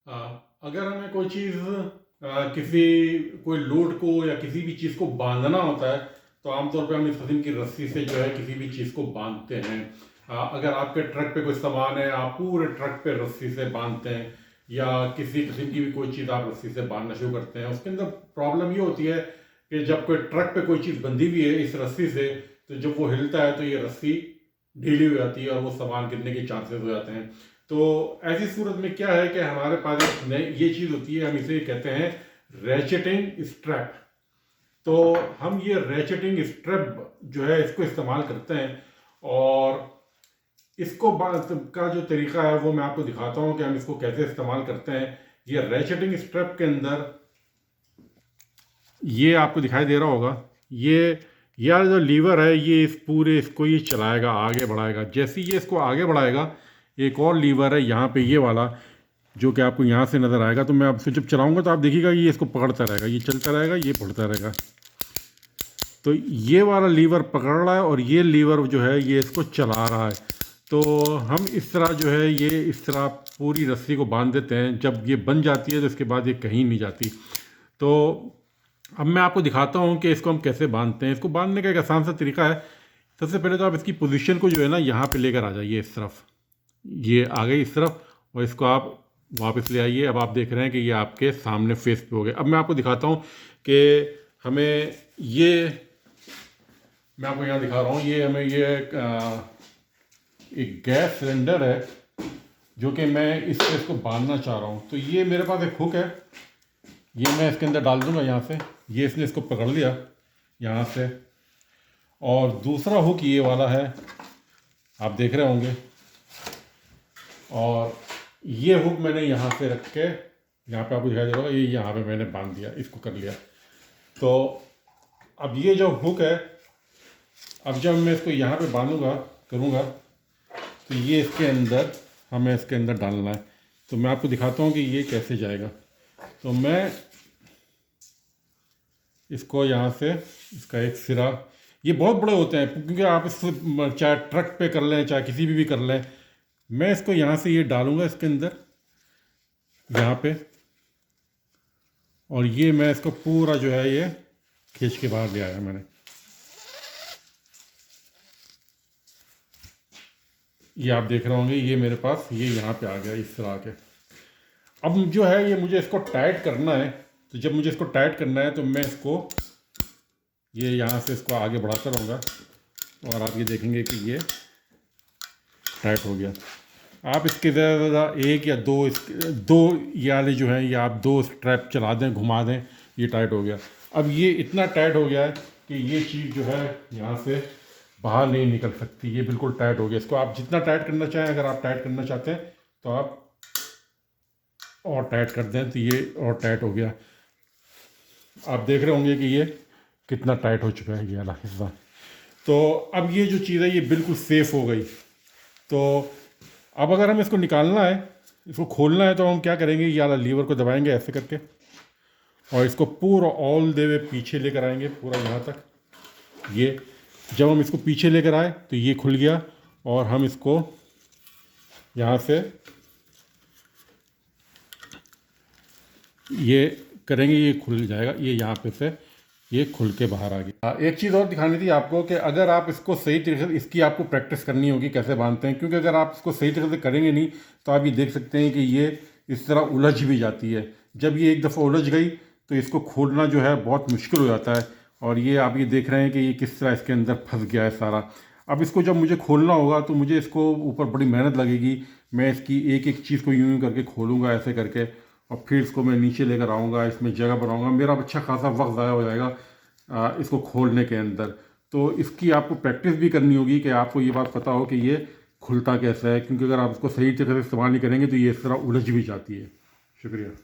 अगर हमें कोई चीज़ किसी कोई लोड को या किसी भी चीज़ को बांधना होता है तो आमतौर पे हम इस किस्म की रस्सी से जो है किसी भी चीज़ को बांधते हैं। अगर आपके ट्रक पे कोई सामान है आप पूरे ट्रक पे रस्सी से बांधते हैं या किसी किस्म की भी कोई चीज़ आप रस्सी से बांधना शुरू करते हैं। उसके अंदर प्रॉब्लम ये होती है कि जब कोई ट्रक पे कोई चीज़ बंधी हुई है इस रस्सी से, तो जब वो हिलता है तो ये रस्सी ढीली हो जाती है और वो सामान गिरने के चांसेस हो जाते हैं। तो ऐसी सूरत में क्या है कि हमारे पास एक नई ये चीज़ होती है, हम इसे कहते हैं रैचेटिंग स्ट्रैप। तो हम ये रैचेटिंग स्ट्रैप जो है इसको इस्तेमाल करते हैं और इसको का जो तरीका है वो मैं आपको दिखाता हूँ कि हम इसको कैसे इस्तेमाल करते हैं। ये रैचेटिंग स्ट्रैप के अंदर ये आपको दिखाई दे रहा होगा, ये जो लीवर है ये इस पूरे इसको ये चलाएगा, आगे बढ़ाएगा। जैसे ये इसको आगे बढ़ाएगा एक और लीवर है यहाँ पे, ये वाला जो कि आपको यहाँ से नज़र आएगा। तो मैं आपसे जब चलाऊंगा तो आप देखिएगा ये इसको पकड़ता रहेगा, ये चलता रहेगा, ये पकड़ता रहेगा। तो ये वाला लीवर पकड़ रहा है और ये लीवर जो है ये इसको चला रहा है। तो हम इस तरह जो है ये इस तरह पूरी रस्सी को बांध देते हैं। जब ये बन जाती है तो इसके बाद ये कहीं नहीं जाती। तो अब मैं आपको दिखाता हूँ कि इसको हम कैसे बांधते हैं। इसको बांधने का एक आसान सा तरीका है। सबसे पहले तो आप इसकी पोजीशन को जो है ना यहाँ पे लेकर आ जाइए इस तरफ, ये आ गई इस तरफ, और इसको आप वापस ले आइए। अब आप देख रहे हैं कि ये आपके सामने फेस पे हो गए। अब मैं आपको दिखाता हूँ कि हमें ये, मैं आपको यहाँ दिखा रहा हूँ, ये हमें ये एक गैस सिलेंडर है जो कि मैं इसको बांधना चाह रहा हूँ। तो ये मेरे पास एक हुक है, ये मैं इसके अंदर डाल दूंगा यहाँ से। ये इसने इसको पकड़ लिया यहाँ से, और दूसरा हुक ये वाला है, आप देख रहे होंगे। और ये हुक मैंने यहाँ से रख के, यहाँ पे आपको दिखाई दे रहा होगा, ये यहाँ पे मैंने बांध दिया, इसको कर लिया। तो अब ये जो हुक है, अब जब मैं इसको यहाँ पे बांधूंगा करूँगा तो ये इसके अंदर हमें इसके अंदर डालना है। तो मैं आपको दिखाता हूँ कि ये कैसे जाएगा। तो मैं इसको यहाँ से, इसका एक सिरा, ये बहुत बड़े होते हैं क्योंकि आप इसको चाहे ट्रक पे कर लें चाहे किसी भी कर लें। मैं इसको यहाँ से ये डालूंगा इसके अंदर यहाँ पे, और ये मैं इसको पूरा जो है ये खींच के बाहर ले आया मैंने। ये आप देख रहे होंगे, ये मेरे पास ये यहाँ पे आ गया इस तरह के। अब जो है ये मुझे इसको टाइट करना है। तो जब मुझे इसको टाइट करना है तो मैं इसको ये यहाँ से इसको आगे बढ़ाता रहूँगा और आप ये देखेंगे कि ये टाइट हो गया। आप इसके ज़्यादा एक या दो ये वाले जो हैं, ये आप 2 स्ट्रैप चला दें, घुमा दें, ये टाइट हो गया। अब ये इतना टाइट हो गया है कि ये चीज़ जो है यहाँ से बाहर नहीं निकल सकती, ये बिल्कुल टाइट हो गया। इसको आप जितना टाइट करना चाहें, अगर आप टाइट करना चाहते हैं तो आप और टाइट कर दें, तो ये और टाइट हो गया। आप देख रहे होंगे कि ये कितना टाइट हो चुका है ये वाला हिस्सा। तो अब ये जो चीज़ है ये बिल्कुल सेफ़ हो गई। तो अब अगर हमें इसको निकालना है, इसको खोलना है, तो हम क्या करेंगे, ये वाला लीवर को दबाएंगे ऐसे करके और इसको पूरा ऑल द वे पीछे लेकर आएंगे, पूरा यहाँ तक। ये जब हम इसको पीछे लेकर आए तो ये खुल गया और हम इसको यहाँ से ये करेंगे, ये खुल जाएगा, ये यहाँ पे से ये खुल के बाहर आ गया। एक चीज़ और दिखानी थी आपको कि अगर आप इसको सही तरीके से, इसकी आपको प्रैक्टिस करनी होगी कैसे बांधते हैं, क्योंकि अगर आप इसको सही तरीके से करेंगे नहीं तो आप ये देख सकते हैं कि ये इस तरह उलझ भी जाती है। जब ये एक दफ़ा उलझ गई तो इसको खोलना जो है बहुत मुश्किल हो जाता है। और ये आप ये देख रहे हैं कि ये किस तरह इसके अंदर फंस गया है सारा। अब इसको जब मुझे खोलना होगा तो मुझे इसको ऊपर बड़ी मेहनत लगेगी। मैं इसकी एक एक चीज़ को यूँ करके खोलूँगा ऐसे करके, और फिर इसको मैं नीचे लेकर आऊँगा, इसमें जगह बनाऊँगा। मेरा अच्छा खासा वक्त ज़ाया हो जाएगा इसको खोलने के अंदर। तो इसकी आपको प्रैक्टिस भी करनी होगी कि आपको ये बात पता हो कि ये खुलता कैसा है, क्योंकि अगर आप इसको सही तरीके से इस्तेमाल नहीं करेंगे तो ये इस तरह उलझ भी जाती है। शुक्रिया।